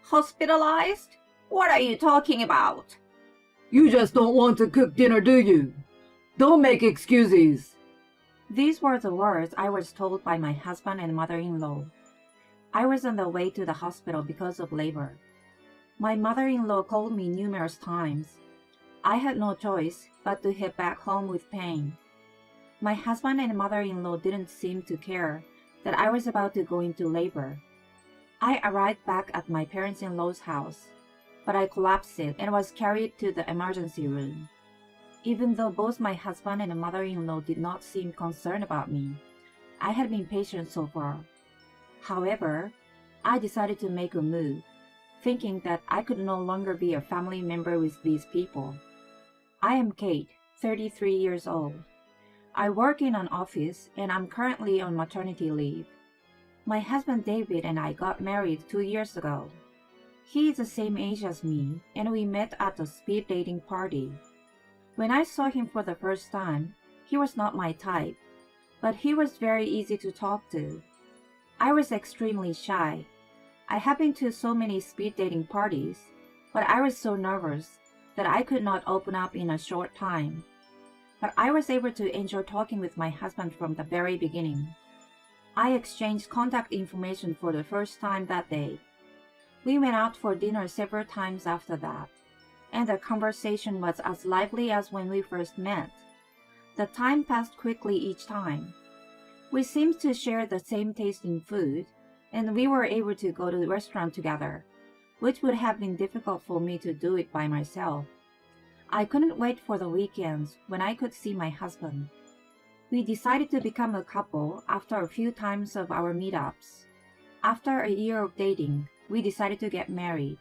Hospitalized? What are you talking about? You just don't want to cook dinner, do you? Don't make excuses. These were the words I was told by my husband and mother-in-law. I was on the way to the hospital because of labor. My mother-in-law called me numerous times. I had no choice but to head back home with pain. My husband and mother-in-law didn't seem to care that I was about to go into labor. I arrived back at my parents-in-law's house, but I collapsed and was carried to the emergency room. Even though both my husband and mother-in-law did not seem concerned about me, I had been patient so far. However, I decided to make a move, thinking that I could no longer be a family member with these people. I am Kate, 33 years old. I work in an office and I'm currently on maternity leave. My husband David and I got married 2 years ago. He is the same age as me and we met at a speed dating party. When I saw him for the first time, he was not my type, but he was very easy to talk to. I was extremely shy. I have been to so many speed dating parties, but I was so nervous that I could not open up in a short time. But I was able to enjoy talking with my husband from the very beginning. I exchanged contact information for the first time that day. We went out for dinner several times after that, and the conversation was as lively as when we first met. The time passed quickly each time. We seemed to share the same taste in food, and we were able to go to the restaurant together, which would have been difficult for me to do it by myself. I couldn't wait for the weekends when I could see my husband. We decided to become a couple after a few times of our meetups. After a year of dating, we decided to get married.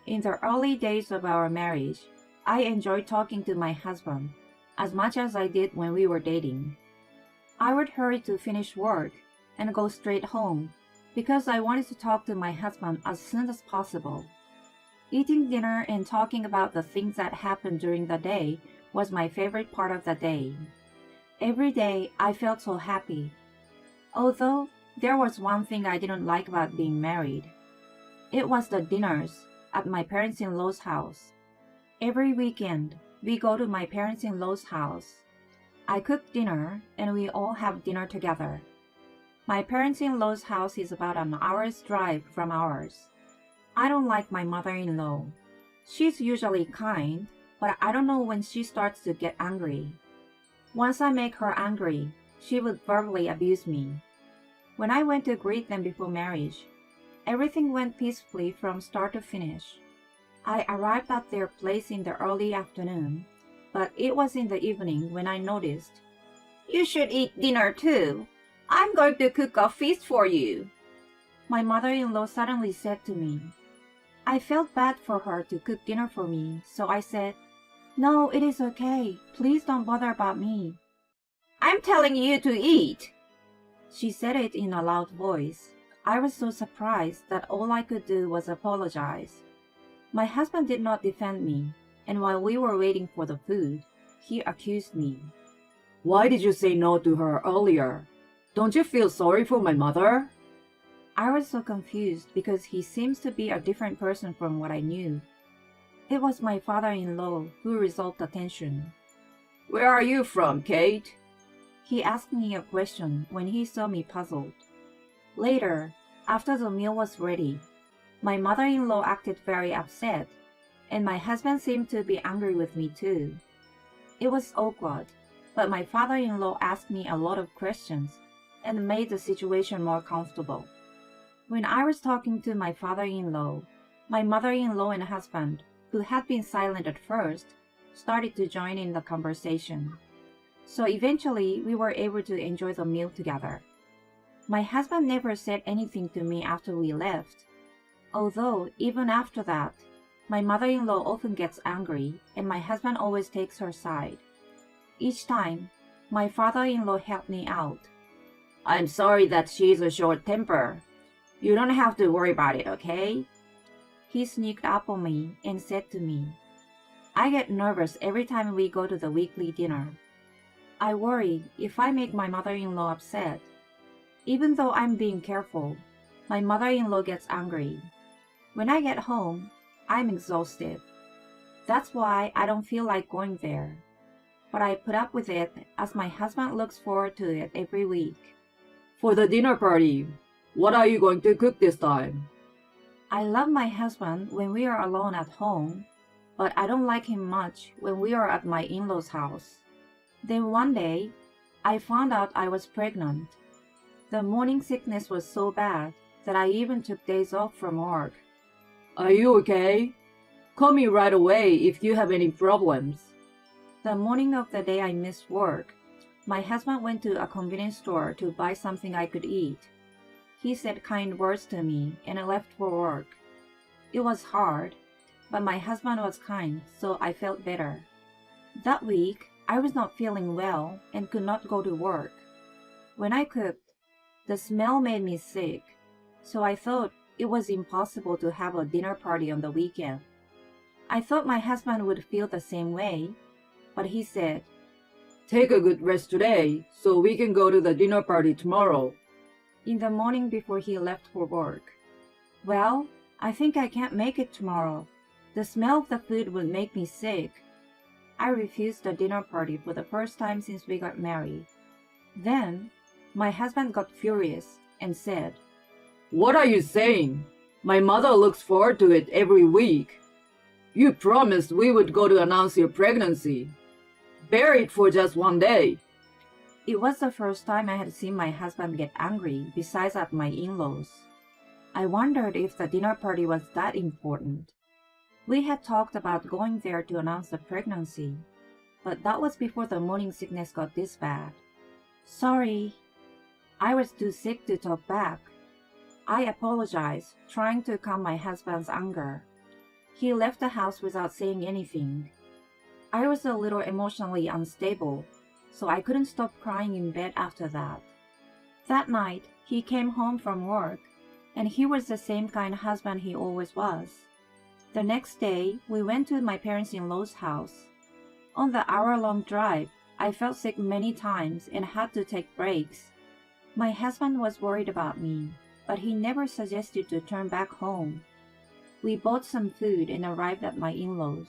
In the early days of our marriage, I enjoyed talking to my husband as much as I did when we were dating. I would hurry to finish work and go straight home because I wanted to talk to my husband as soon as possible. Eating dinner and talking about the things that happened during the day was my favorite part of the day. Every day I felt so happy. Although there was one thing I didn't like about being married. It was the dinners at my parents-in-law's house. Every weekend, we go to my parents-in-law's house. I cook dinner and we all have dinner together. My parents-in-law's house is about an hour's drive from ours. I don't like my mother-in-law. She's usually kind, but I don't know when she starts to get angry. Once I make her angry, she would verbally abuse me. When I went to greet them before marriage, everything went peacefully from start to finish. I arrived at their place in the early afternoon, but it was in the evening when I noticed. You should eat dinner too. I'm going to cook a feast for you. My mother-in-law suddenly said to me. I felt bad for her to cook dinner for me, so I said, No, it is okay. Please don't bother about me. I'm telling you to eat. She said it in a loud voice. I was so surprised that all I could do was apologize. My husband did not defend me, and while we were waiting for the food, he accused me. Why did you say no to her earlier? Don't you feel sorry for my mother? I was so confused because he seems to be a different person from what I knew. It was my father-in-law who resolved the tension. Where are you from, Kate? He asked me a question when he saw me puzzled. Later, after the meal was ready, my mother-in-law acted very upset, and my husband seemed to be angry with me too. It was awkward, but my father-in-law asked me a lot of questions and made the situation more comfortable. When I was talking to my father-in-law, my mother-in-law and husband, who had been silent at first, started to join in the conversation. So eventually, we were able to enjoy the meal together. My husband never said anything to me after we left. Although, even after that, my mother-in-law often gets angry and my husband always takes her side. Each time, my father-in-law helped me out. I'm sorry that she's a short temper. You don't have to worry about it, okay? He sneaked up on me and said to me, I get nervous every time we go to the weekly dinner. I worry if I make my mother-in-law upset. Even though I'm being careful, my mother-in-law gets angry. When I get home, I'm exhausted. That's why I don't feel like going there. But I put up with it as my husband looks forward to it every week. For the dinner party, what are you going to cook this time? I love my husband when we are alone at home, but I don't like him much when we are at my in-laws' house. Then one day, I found out I was pregnant. The morning sickness was so bad that I even took days off from work. Are you okay? Call me right away if you have any problems. The morning of the day I missed work, my husband went to a convenience store to buy something I could eat. He said kind words to me and I left for work. It was hard, but my husband was kind, so I felt better. That week, I was not feeling well and could not go to work. When I cooked, the smell made me sick, so I thought it was impossible to have a dinner party on the weekend. I thought my husband would feel the same way, but he said, Take a good rest today so we can go to the dinner party tomorrow. in the morning before he left for work. Well, I think I can't make it tomorrow. The smell of the food would make me sick. I refused the dinner party for the first time since we got married. Then, my husband got furious and said, What are you saying? My mother looks forward to it every week. You promised we would go to announce your pregnancy. Bear it for just one day. It was the first time I had seen my husband get angry besides at my in-laws. I wondered if the dinner party was that important. We had talked about going there to announce the pregnancy, but that was before the morning sickness got this bad. Sorry. I was too sick to talk back. I apologized, trying to calm my husband's anger. He left the house without saying anything. I was a little emotionally unstable, so I couldn't stop crying in bed after that. That night, he came home from work, and he was the same kind of husband he always was. The next day, we went to my parents-in-law's house. On the hour-long drive, I felt sick many times and had to take breaks. My husband was worried about me, but he never suggested to turn back home. We bought some food and arrived at my in-laws.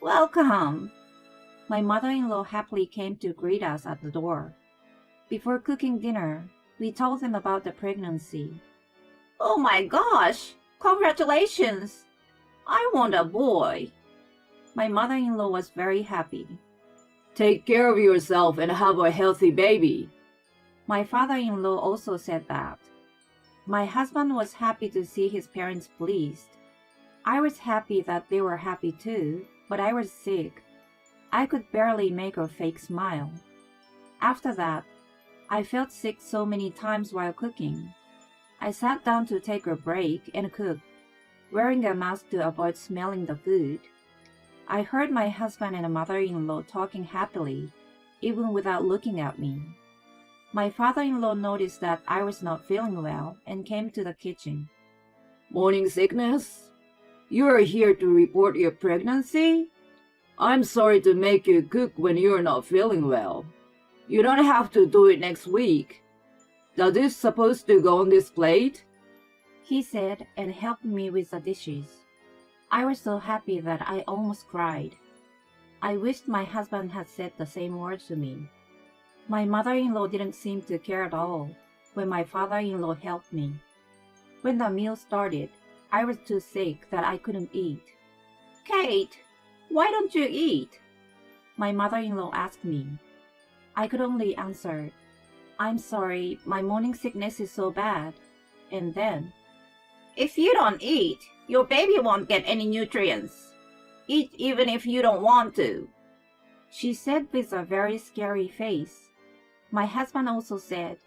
Welcome! My mother-in-law happily came to greet us at the door. Before cooking dinner, we told them about the pregnancy. Oh my gosh! Congratulations! I want a boy! My mother-in-law was very happy. Take care of yourself and have a healthy baby. My father-in-law also said that. My husband was happy to see his parents pleased. I was happy that they were happy too, but I was sick. I could barely make a fake smile. After that, I felt sick so many times while cooking. I sat down to take a break and cook, wearing a mask to avoid smelling the food. I heard my husband and mother-in-law talking happily, even without looking at me. My father-in-law noticed that I was not feeling well and came to the kitchen. Morning sickness? You are here to report your pregnancy? I'm sorry to make you cook when you're not feeling well. You don't have to do it next week. Does this supposed to go on this plate? He said and helped me with the dishes. I was so happy that I almost cried. I wished my husband had said the same words to me. My mother-in-law didn't seem to care at all when my father-in-law helped me. When the meal started, I was too sick that I couldn't eat. Kate, why don't you eat? My mother-in-law asked me. I could only answer, I'm sorry, my morning sickness is so bad. And then, if you don't eat, your baby won't get any nutrients. Eat even if you don't want to. She said with a very scary face. My husband also said,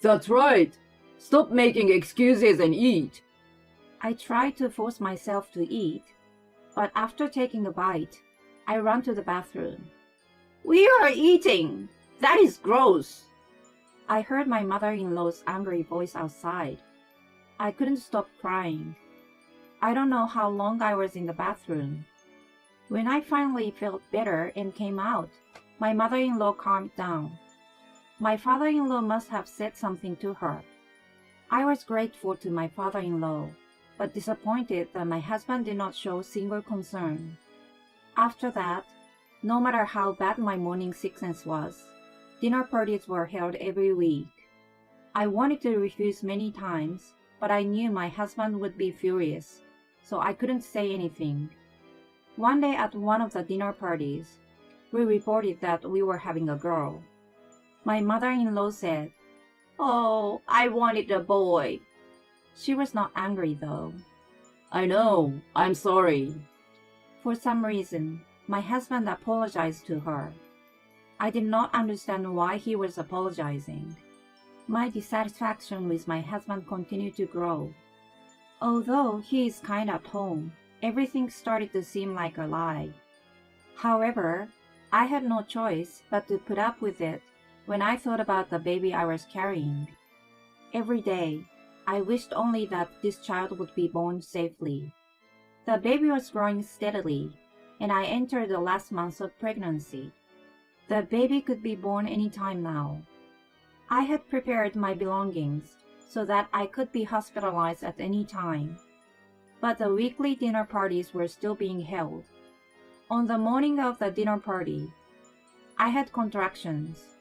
That's right. Stop making excuses and eat. I tried to force myself to eat, but after taking a bite, I ran to the bathroom. We are eating! That is gross! I heard my mother-in-law's angry voice outside. I couldn't stop crying. I don't know how long I was in the bathroom. When I finally felt better and came out, my mother-in-law calmed down. My father-in-law must have said something to her. I was grateful to my father-in-law, but disappointed that my husband did not show single concern. After that, no matter how bad my morning sickness was, dinner parties were held every week. I wanted to refuse many times, but I knew my husband would be furious, so I couldn't say anything. One day at one of the dinner parties, we reported that we were having a girl. My mother-in-law said, "Oh, I wanted a boy." She was not angry though. I know, I'm sorry. For some reason, my husband apologized to her. I did not understand why he was apologizing. My dissatisfaction with my husband continued to grow. Although he is kind at home, everything started to seem like a lie. However, I had no choice but to put up with it when I thought about the baby I was carrying. Every day, I wished only that this child would be born safely. The baby was growing steadily, and I entered the last months of pregnancy. The baby could be born any time now. I had prepared my belongings so that I could be hospitalized at any time. But the weekly dinner parties were still being held. On the morning of the dinner party, I had contractions.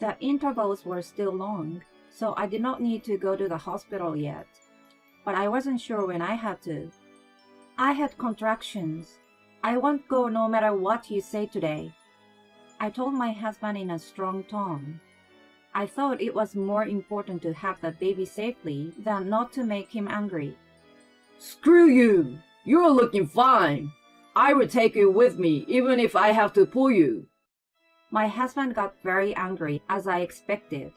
The intervals were still long, so I did not need to go to the hospital yet. But I wasn't sure when I had to. "I had contractions. I won't go no matter what you say today," I told my husband in a strong tone. I thought it was more important to have the baby safely than not to make him angry. Screw you! You're looking fine. I will take you with me even if I have to pull you. My husband got very angry, as I expected.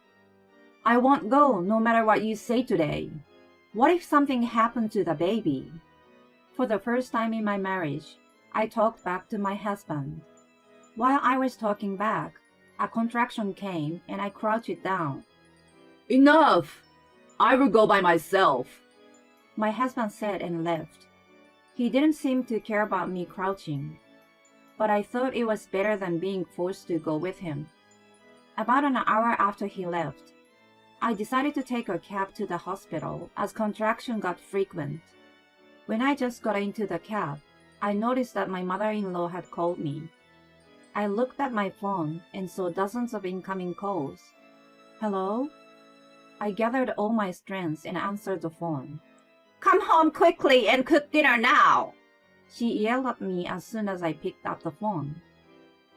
"I won't go no matter what you say today. What if something happened to the baby?" For the first time in my marriage, I talked back to my husband. While I was talking back, a contraction came and I crouched down. Enough! I will go by myself. My husband said and left. He didn't seem to care about me crouching, but I thought it was better than being forced to go with him. About an hour after he left, I decided to take a cab to the hospital as contraction got frequent. When I just got into the cab, I noticed that my mother-in-law had called me. I looked at my phone and saw dozens of incoming calls. "Hello?" I gathered all my strength and answered the phone. "Come home quickly and cook dinner now!" She yelled at me as soon as I picked up the phone.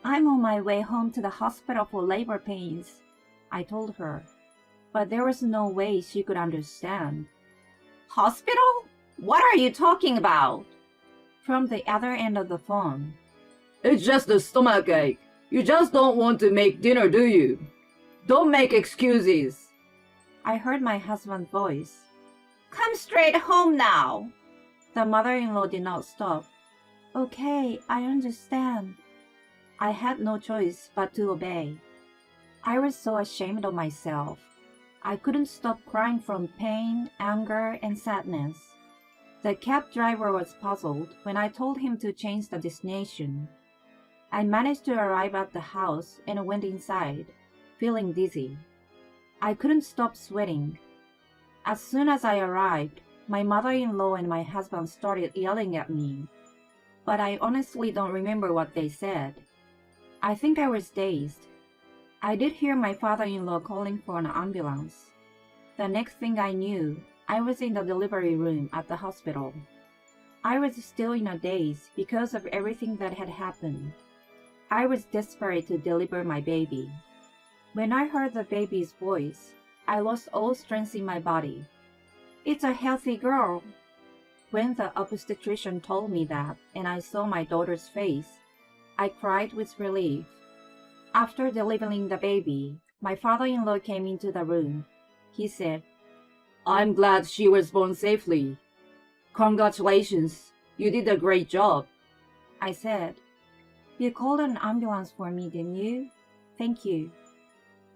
"I'm on my way home to the hospital for labor pains," I told her. But there was no way she could understand. "Hospital? What are you talking about?" From the other end of the phone. It's just a stomachache. You just don't want to make dinner, do you? Don't make excuses. I heard my husband's voice. "Come straight home now." The mother-in-law did not stop. "Okay, I understand." I had no choice but to obey. I was so ashamed of myself. I couldn't stop crying from pain, anger, and sadness. The cab driver was puzzled when I told him to change the destination. I managed to arrive at the house and went inside, feeling dizzy. I couldn't stop sweating. As soon as I arrived, my mother-in-law and my husband started yelling at me. But I honestly don't remember what they said. I think I was dazed. I did hear my father-in-law calling for an ambulance. The next thing I knew, I was in the delivery room at the hospital. I was still in a daze because of everything that had happened. I was desperate to deliver my baby. When I heard the baby's voice, I lost all strength in my body. "It's a healthy girl." When the obstetrician told me that and I saw my daughter's face, I cried with relief. After delivering the baby, my father-in-law came into the room. He said, I'm glad she was born safely. Congratulations, you did a great job. I said. "You called an ambulance for me, didn't you? Thank you."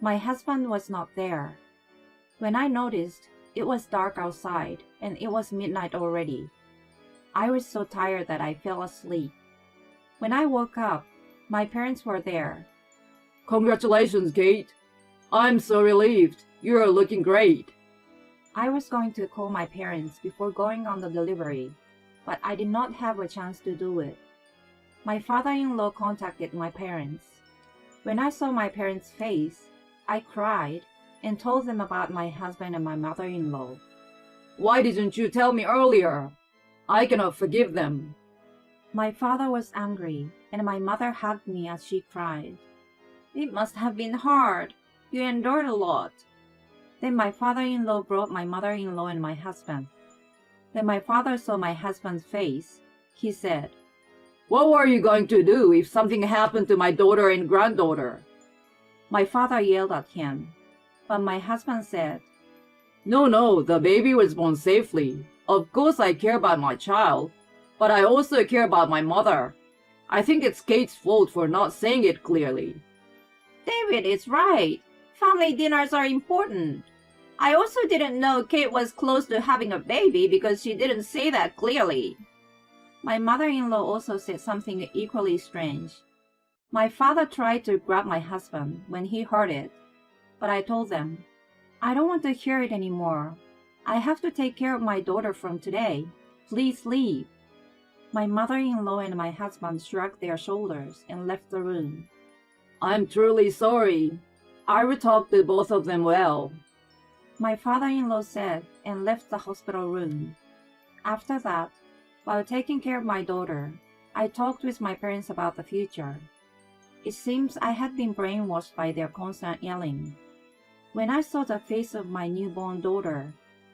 My husband was not there. When I noticed, it was dark outside and it was midnight already. I was so tired that I fell asleep. When I woke up, my parents were there. Congratulations, Kate. I'm so relieved. You're looking great. I was going to call my parents before going on the delivery, but I did not have a chance to do it. My father-in-law contacted my parents. When I saw my parents' face, I cried and told them about my husband and my mother-in-law. Why didn't you tell me earlier? I cannot forgive them. My father was angry, and my mother hugged me as she cried. It must have been hard. You endured a lot. Then my father-in-law brought my mother-in-law and my husband. When my father saw my husband's face, he said, What were you going to do if something happened to my daughter and granddaughter? My father yelled at him, but my husband said, No, the baby was born safely. Of course I care about my child, but I also care about my mother. I think it's Kate's fault for not saying it clearly. David is right. Family dinners are important. I also didn't know Kate was close to having a baby because she didn't say that clearly. My mother-in-law also said something equally strange. My father tried to grab my husband when he heard it, but I told them, I don't want to hear it anymore. I have to take care of my daughter from today. Please leave. My mother-in-law and my husband shrugged their shoulders and left the room. I'm truly sorry. I will talk to both of them well. My father-in-law said and left the hospital room. After that, while taking care of my daughter, I talked with my parents about the future. It seems I had been brainwashed by their constant yelling. When I saw the face of my newborn daughter,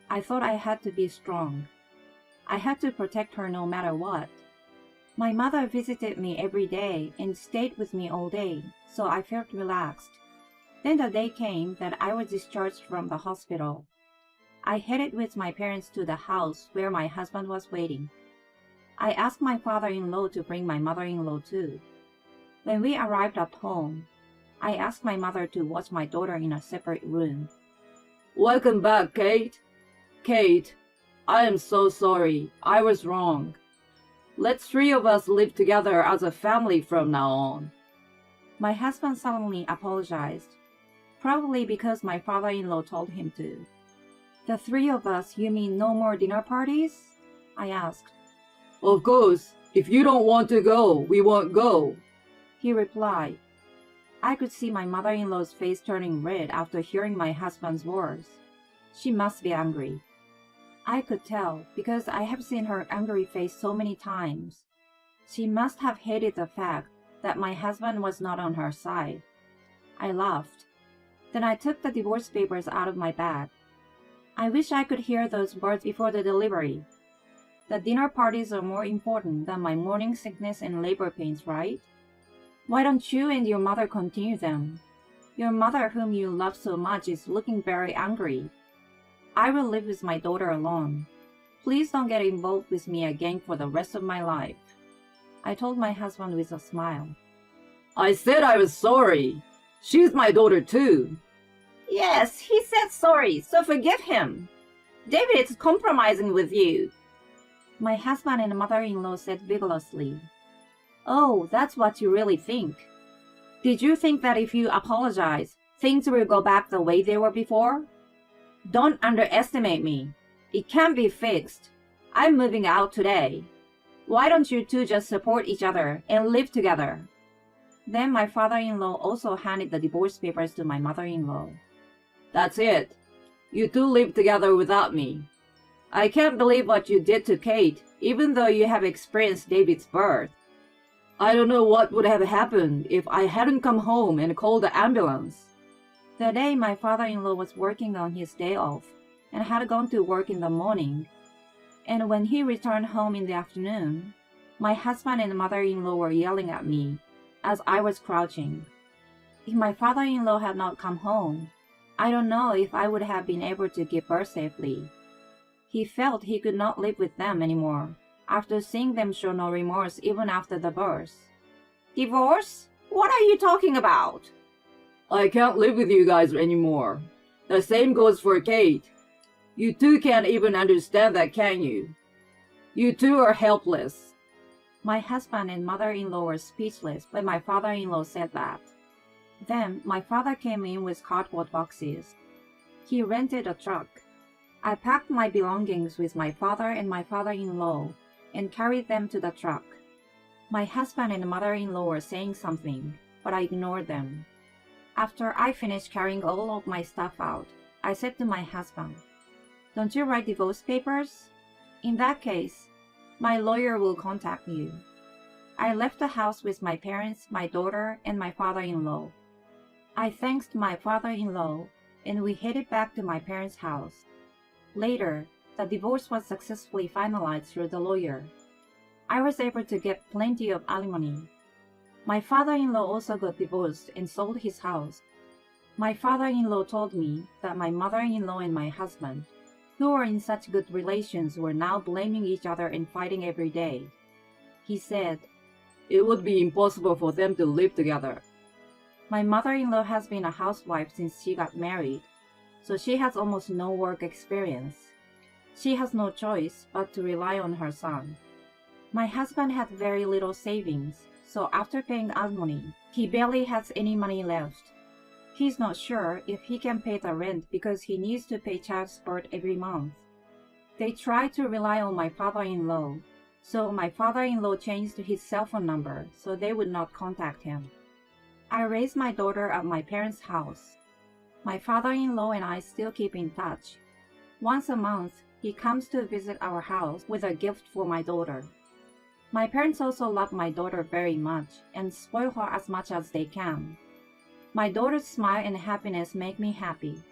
I thought I had to be strong. I had to protect her no matter what. My mother visited me every day and stayed with me all day, so I felt relaxed. Then the day came that I was discharged from the hospital. I headed with my parents to the house where my husband was waiting. I asked my father-in-law to bring my mother-in-law too. When we arrived at home, I asked my mother to watch my daughter in a separate room. Welcome back, Kate. Kate, I am so sorry. I was wrong. Let's 3 of us live together as a family from now on. My husband solemnly apologized, probably because my father-in-law told him to. The 3 of us, you mean no more dinner parties? I asked. Of course, if you don't want to go, we won't go. He replied. I could see my mother-in-law's face turning red after hearing my husband's words. She must be angry. I could tell because I have seen her angry face so many times. She must have hated the fact that my husband was not on her side. I laughed. Then I took the divorce papers out of my bag. I wish I could hear those words before the delivery. The dinner parties are more important than my morning sickness and labor pains, right? Why don't you and your mother continue them? Your mother, whom you love so much, is looking very angry. I will live with my daughter alone. Please don't get involved with me again for the rest of my life. I told my husband with a smile. I said I was sorry. She's my daughter too. Yes, he said sorry, so forgive him. David is compromising with you. My husband and mother-in-law said vigorously. Oh, that's what you really think. Did you think that if you apologize, things will go back the way they were before? Don't underestimate me. It can't be fixed. I'm moving out today. Why don't you two just support each other and live together? Then my father-in-law also handed the divorce papers to my mother-in-law. That's it. You two live together without me. I can't believe what you did to Kate, even though you have experienced David's birth. I don't know what would have happened if I hadn't come home and called the ambulance. The day my father-in-law was working on his day off and had gone to work in the morning, and when he returned home in the afternoon, my husband and mother-in-law were yelling at me as I was crouching. If my father-in-law had not come home, I don't know if I would have been able to give birth safely. He felt he could not live with them anymore after seeing them show no remorse even after the birth. Divorce? What are you talking about? I can't live with you guys anymore. The same goes for Kate. You two can't even understand that, can you? You two are helpless. My husband and mother-in-law were speechless when my father-in-law said that. Then my father came in with cardboard boxes. He rented a truck. I packed my belongings with my father and my father-in-law and carried them to the truck. My husband and mother-in-law were saying something, but I ignored them. After I finished carrying all of my stuff out, I said to my husband, "Don't you write divorce papers? In that case, my lawyer will contact you." I left the house with my parents, my daughter, and my father-in-law. I thanked my father-in-law, and we headed back to my parents' house. Later, the divorce was successfully finalized through the lawyer. I was able to get plenty of alimony. My father-in-law also got divorced and sold his house. My father-in-law told me that my mother-in-law and my husband, who were in such good relations, were now blaming each other and fighting every day. He said, "It would be impossible for them to live together." "My mother-in-law has been a housewife since she got married, so she has almost no work experience. She has no choice but to rely on her son. My husband had very little savings, so after paying alimony, he barely has any money left. He's not sure if he can pay the rent because he needs to pay child support every month. They tried to rely on my father-in-law, so my father-in-law changed his cell phone number so they would not contact him. I raised my daughter at my parents' house. My father-in-law and I still keep in touch. Once a month, he comes to visit our house with a gift for my daughter. My parents also love my daughter very much and spoil her as much as they can. My daughter's smile and happiness make me happy.